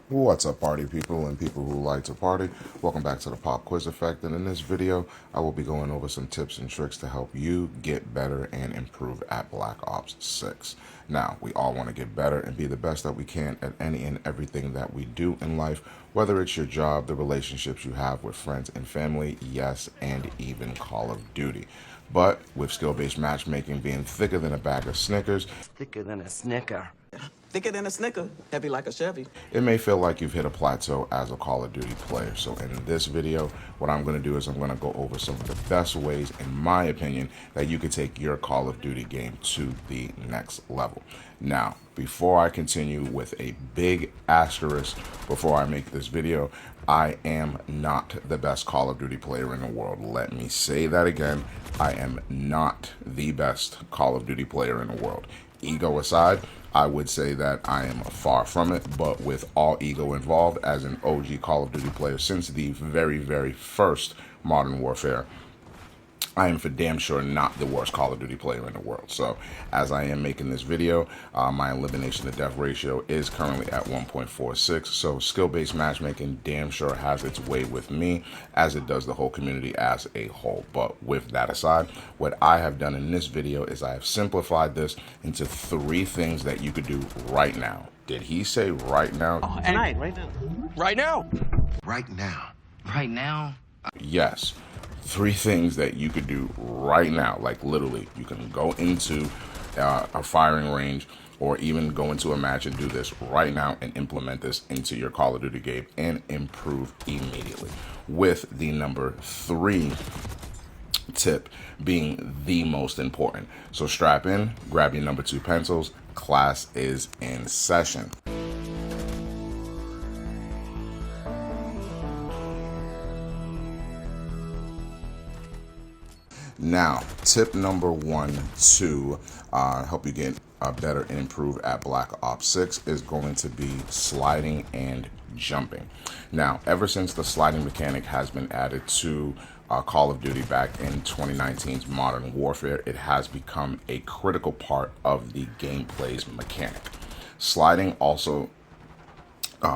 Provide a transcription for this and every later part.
What's up, party people and people who like to party? Welcome back to the Pop Quiz Effect, and in this video I will be going over some tips and tricks to help you get better and improve at Black Ops 6. Now, we all want to get better and be the best that we can at any and everything that we do in life, whether it's your job, the relationships you have with friends and family, yes, and even Call of Duty. But with skill-based matchmaking being thicker than a bag of Snickers, Thicker than a Snicker. Thicker than a Snicker, heavy like a Chevy. it may feel like you've hit a plateau as a Call of Duty player. So in this video, what I'm going to do is I'm going to go over some of the best ways, in my opinion, that you can take your Call of Duty game to the next level. Now, before I continue with a big asterisk before I make this video, I am not the best Call of Duty player in the world. Let me say that again. I am not the best Call of Duty player in the world. Ego aside, I would say that I am far from it, but with all ego involved, as an OG Call of Duty player since the very, very first Modern Warfare, I am for damn sure not the worst Call of Duty player in the world. So as I am making this video, my elimination to death ratio is currently at 1.46. So skill-based matchmaking damn sure has its way with me, as it does the whole community as a whole. But with that aside, what I have done in this video is I have simplified this into 3 things that you could do right now. Did he say right now? Oh, tonight, right now. Right now. Right now. Right now. Yes. 3 things that you could do right now. Like literally, you can go into a firing range or even go into a match and do this right now and implement this into your Call of Duty game and improve immediately. With the number 3 tip being the most important. So strap in, grab your number 2 pencils. Class is in session. Now, tip number 1 to help you get better and improve at Black Ops 6 is going to be sliding and jumping. Now, ever since the sliding mechanic has been added to Call of Duty back in 2019's Modern Warfare, it has become a critical part of the gameplay's mechanic. Sliding also,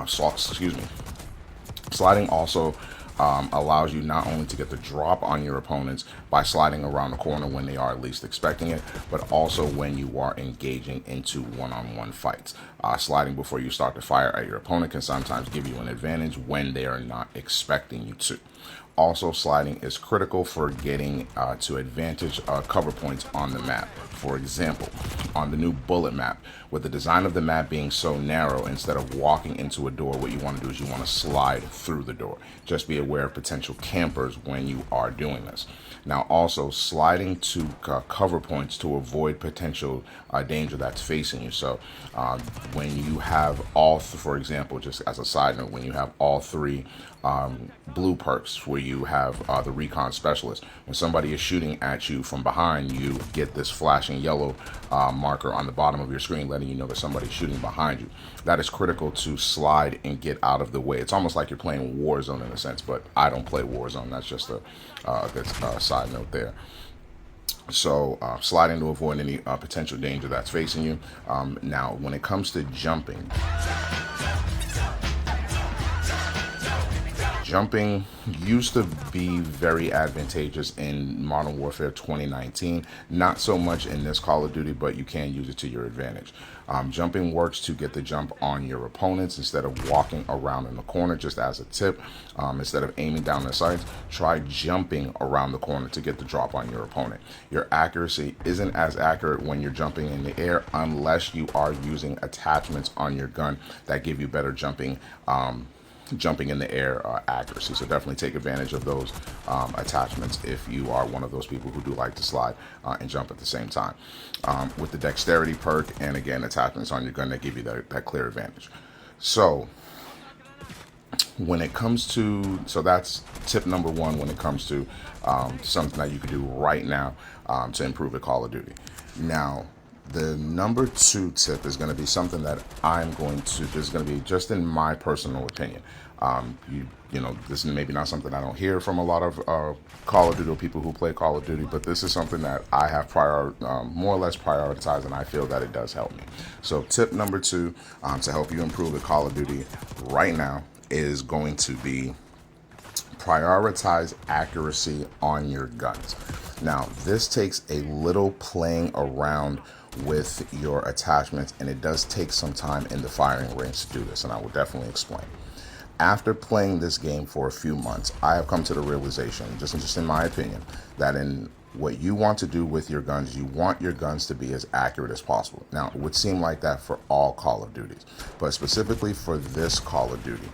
sliding also allows you not only to get the drop on your opponents by sliding around the corner when they are least expecting it, but also when you are engaging into one-on-one fights. Sliding before you start to fire at your opponent can sometimes give you an advantage when they are not expecting you to. Also, sliding is critical for getting to advantage cover points on the map. For example, on the new bullet map, with the design of the map being so narrow, instead of walking into a door, what you want to do is you want to slide through the door. Just be aware of potential campers when you are doing this. Now, also sliding to cover points to avoid potential danger that's facing you. So when you have all, for example, just as a side note, when you have all 3 blue perks, where you have the recon specialist, when somebody is shooting at you from behind, you get this flashing yellow marker on the bottom of your screen letting you know that somebody's shooting behind you. That is critical to slide and get out of the way. It's almost like you're playing Warzone in a sense, but I don't play Warzone. That's just a good side note there. So sliding to avoid any potential danger that's facing you. Now, when it comes to jumping, jumping used to be very advantageous in Modern Warfare 2019. Not so much in this Call of Duty, but you can use it to your advantage. Jumping works to get the jump on your opponents instead of walking around in the corner. Just as a tip, instead of aiming down their sights, try jumping around the corner to get the drop on your opponent. Your accuracy isn't as accurate when you're jumping in the air unless you are using attachments on your gun that give you better jumping in the air accuracy. So definitely take advantage of those attachments if you are one of those people who do like to slide and jump at the same time. With the dexterity perk and again attachments on your gun that give you that clear advantage. So when it comes to, so that's tip number 1 when it comes to something that you can do right now to improve at Call of Duty. Now, The number 2 tip is going to be something that this is going to be just in my personal opinion. This is maybe not something I don't hear from a lot of Call of Duty or people who play Call of Duty, but this is something that I have more or less prioritized, and I feel that it does help me. So tip number 2 to help you improve at Call of Duty right now is going to be prioritize accuracy on your guns. Now, this takes a little playing around with your attachments, and it does take some time in the firing range to do this, and I will definitely explain. After playing this game for a few months, I have come to the realization, just in my opinion, that in what you want to do with your guns, you want your guns to be as accurate as possible. Now, it would seem like that for all Call of Duties, but specifically for this Call of Duty,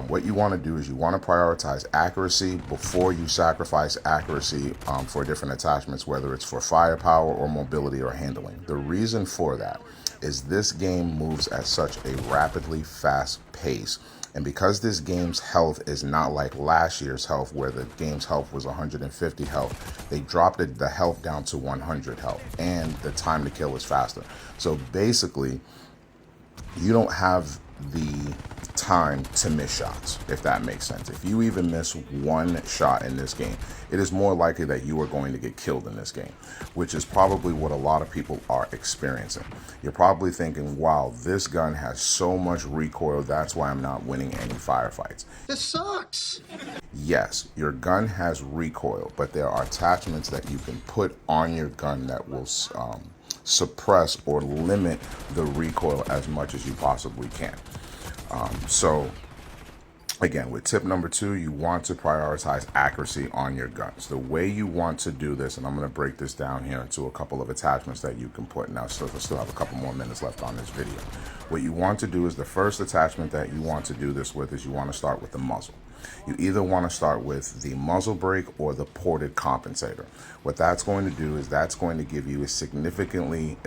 what you want to do is you want to prioritize accuracy before you sacrifice accuracy for different attachments, whether it's for firepower or mobility or handling. The reason for that is this game moves at such a rapidly fast pace. And because this game's health is not like last year's health, where the game's health was 150 health, they dropped the health down to 100 health, and the time to kill is faster. So basically, you don't have the time to miss shots, if that makes sense. If you even miss one shot in this game, it is more likely that you are going to get killed in this game, which is probably what a lot of people are experiencing. You're probably thinking, wow, this gun has so much recoil, that's why I'm not winning any firefights. This sucks. Yes, your gun has recoil, but there are attachments that you can put on your gun that will suppress or limit the recoil as much as you possibly can. So again, with tip number 2, you want to prioritize accuracy on your guns. The way you want to do this, and I'm going to break this down here into a couple of attachments that you can put. Now, so I still have a couple more minutes left on this video. What you want to do is the first attachment that you want to do this with is you want to start with the muzzle. You either want to start with the muzzle brake or the ported compensator. What that's going to do is that's going to give you significantly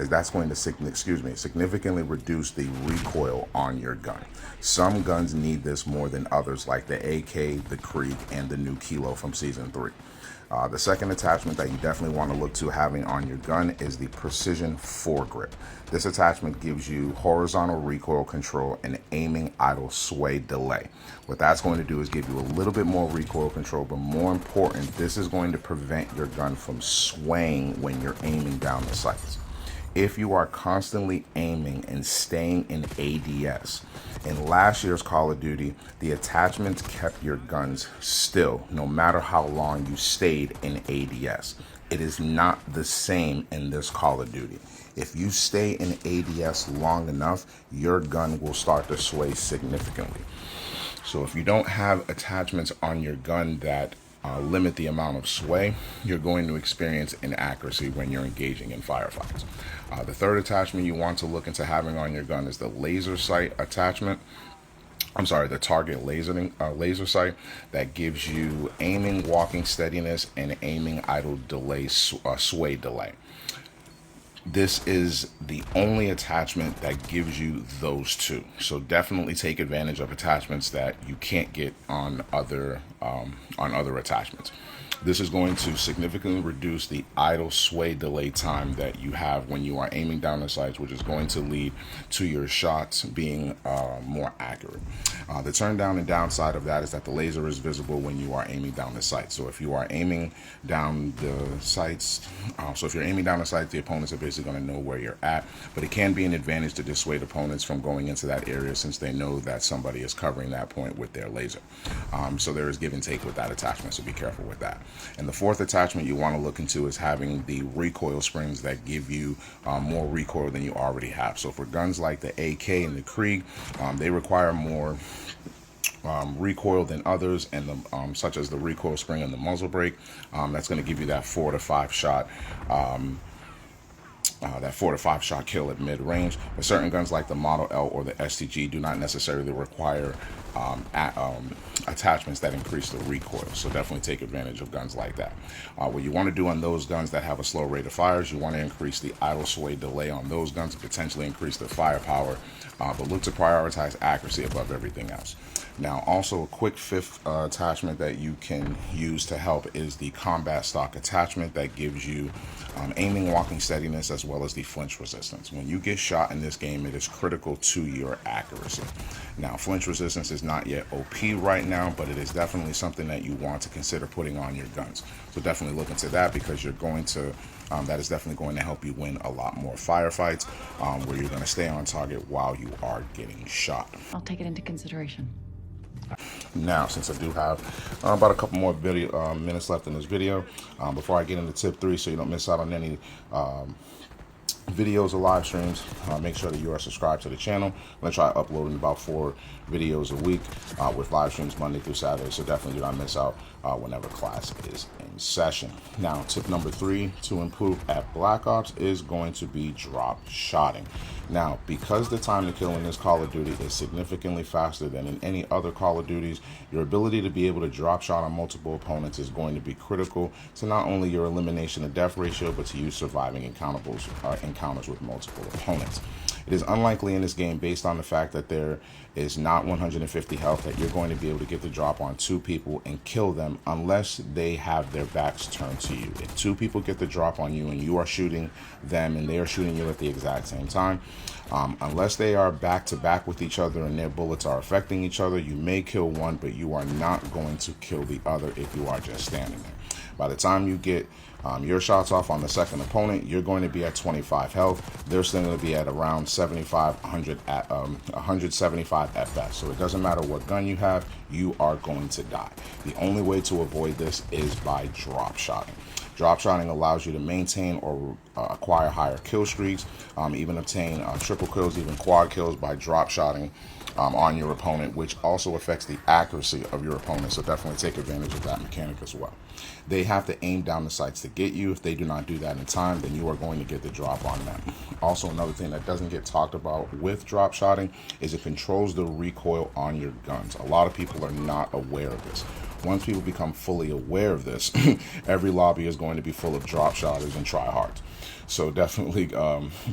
reduce the recoil on your gun. Some guns need this more than others, like the AK, the Krieg, and the new Kilo from Season 3. The second attachment that you definitely want to look to having on your gun is the Precision Foregrip. This attachment gives you horizontal recoil control and aiming idle sway delay. What that's going to do is give you a little bit more recoil control, but more important, this is going to prevent your gun from swaying when you're aiming down the sights. If you are constantly aiming and staying in ADS, in last year's Call of Duty, the attachments kept your guns still, no matter how long you stayed in ADS. It is not the same in this Call of Duty. If you stay in ADS long enough, your gun will start to sway significantly. So if you don't have attachments on your gun that limit the amount of sway, you're going to experience inaccuracy when you're engaging in firefights. The third attachment you want to look into having on your gun is the laser sight attachment. The target laser sight that gives you aiming, walking steadiness, and aiming idle delay, sway delay. This is the only attachment that gives you those two. So definitely take advantage of attachments that you can't get on other attachments. This is going to significantly reduce the idle sway delay time that you have when you are aiming down the sights, which is going to lead to your shots being more accurate. The turn down and downside of that is that the laser is visible when you are aiming down the sights. So if you are aiming down the sights, the opponents are basically going to know where you're at, but it can be an advantage to dissuade opponents from going into that area since they know that somebody is covering that point with their laser. So there is give and take with that attachment, so be careful with that. And the fourth attachment you want to look into is having the recoil springs that give you more recoil than you already have. So for guns like the AK and the Krieg, they require more recoil than others, and such as the recoil spring and the muzzle brake. That's going to give you that 4 to 5 shot. That 4 to 5 shot kill at mid-range. But certain guns like the Model L or the STG do not necessarily require attachments that increase the recoil. So definitely take advantage of guns like that. What you want to do on those guns that have a slow rate of fire is you want to increase the idle sway delay on those guns to potentially increase the firepower, but look to prioritize accuracy above everything else. Now, also a quick fifth attachment that you can use to help is the combat stock attachment that gives you aiming, walking steadiness, as well as the flinch resistance. When you get shot in this game, it is critical to your accuracy. Now, flinch resistance is not yet OP right now, but it is definitely something that you want to consider putting on your guns. So definitely look into that, because you're going to that is definitely going to help you win a lot more firefights where you're going to stay on target while you are getting shot. I'll take it into consideration. Now, since I do have about a couple more minutes left in this video, before I get into tip 3, so you don't miss out on any videos or live streams, make sure that you are subscribed to the channel. I'm going to try uploading about 4 videos a week with live streams Monday through Saturday, so definitely do not miss out whenever class is in session. Now, tip number 3 to improve at Black Ops is going to be drop shotting. Now, because the time to kill in this Call of Duty is significantly faster than in any other Call of Duties, your ability to be able to drop shot on multiple opponents is going to be critical to not only your elimination to death ratio, but to you surviving encounters with multiple opponents. It is unlikely in this game, based on the fact that there is not 150 health, that you're going to be able to get the drop on 2 people and kill them unless they have their backs turned to you. If 2 people get the drop on you and you are shooting them and they are shooting you at the exact same time, unless they are back to back with each other and their bullets are affecting each other, you may kill one, but you are not going to kill the other if you are just standing there. By the time you get your shots off on the second opponent, you're going to be at 25 health. They're still going to be at around 175 at best. So it doesn't matter what gun you have, you are going to die. The only way to avoid this is by drop shotting. Drop shotting allows you to maintain or acquire higher kill streaks, even obtain triple kills, even quad kills by drop shotting on your opponent, which also affects the accuracy of your opponent. So definitely take advantage of that mechanic as well. They have to aim down the sights to get you. If they do not do that in time, then you are going to get the drop on them. Also, another thing that doesn't get talked about with drop shotting is it controls the recoil on your guns. A lot of people are not aware of this. Once people become fully aware of this, every lobby is going to be full of drop shotters and tryhards. So definitely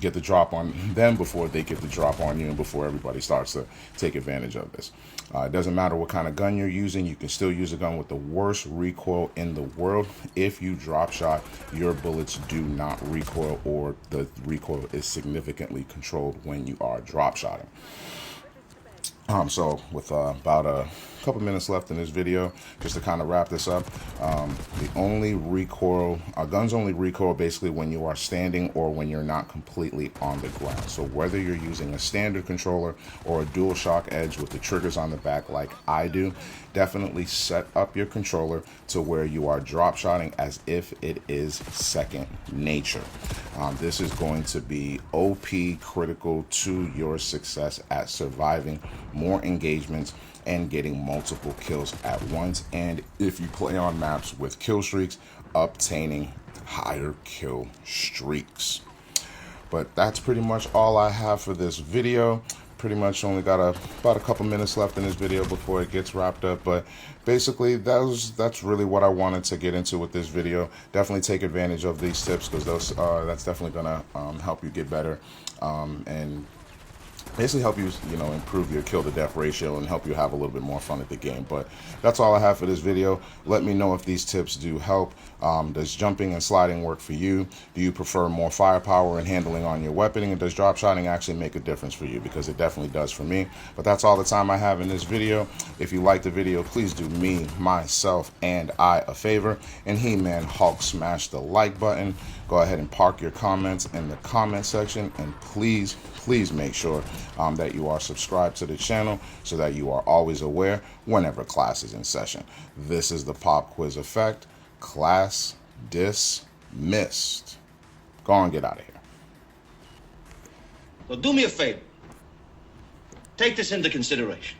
get the drop on them before they get the drop on you and before everybody starts to take advantage of this. It doesn't matter what kind of gun you're using. You can still use a gun with the worst recoil in the world. If you drop shot, your bullets do not recoil, or the recoil is significantly controlled when you are drop shotting. So with about a couple minutes left in this video, just to kind of wrap this up, the only recoil, guns only recoil basically when you are standing or when you're not completely on the ground. So whether you're using a standard controller or a DualShock Edge with the triggers on the back like I do, definitely set up your controller to where you are drop shotting as if it is second nature. This is going to be OP, critical to your success at surviving more engagements and getting multiple kills at once, and if you play on maps with kill streaks, obtaining higher kill streaks. But that's pretty much all I have for this video. Pretty much only got about a couple minutes left in this video before it gets wrapped up, but basically that's really what I wanted to get into with this video. Definitely take advantage of these tips, because that's definitely gonna help you get better and basically help you, improve your kill to death ratio and help you have a little bit more fun at the game. But that's all I have for this video. Let me know if these tips do help. Does jumping and sliding work for you? Do you prefer more firepower and handling on your weaponing? And does drop shotting actually make a difference for you? Because it definitely does for me. But that's all the time I have in this video. If you like the video, please do me, myself, and I a favor. And He-Man Hulk, smash the like button. Go ahead and park your comments in the comment section. And please make sure that you are subscribed to the channel so that you are always aware whenever class is in session. This is the Pop Quiz Effect. Class dismissed. Go on, get out of here. Well, do me a favor. Take this into consideration.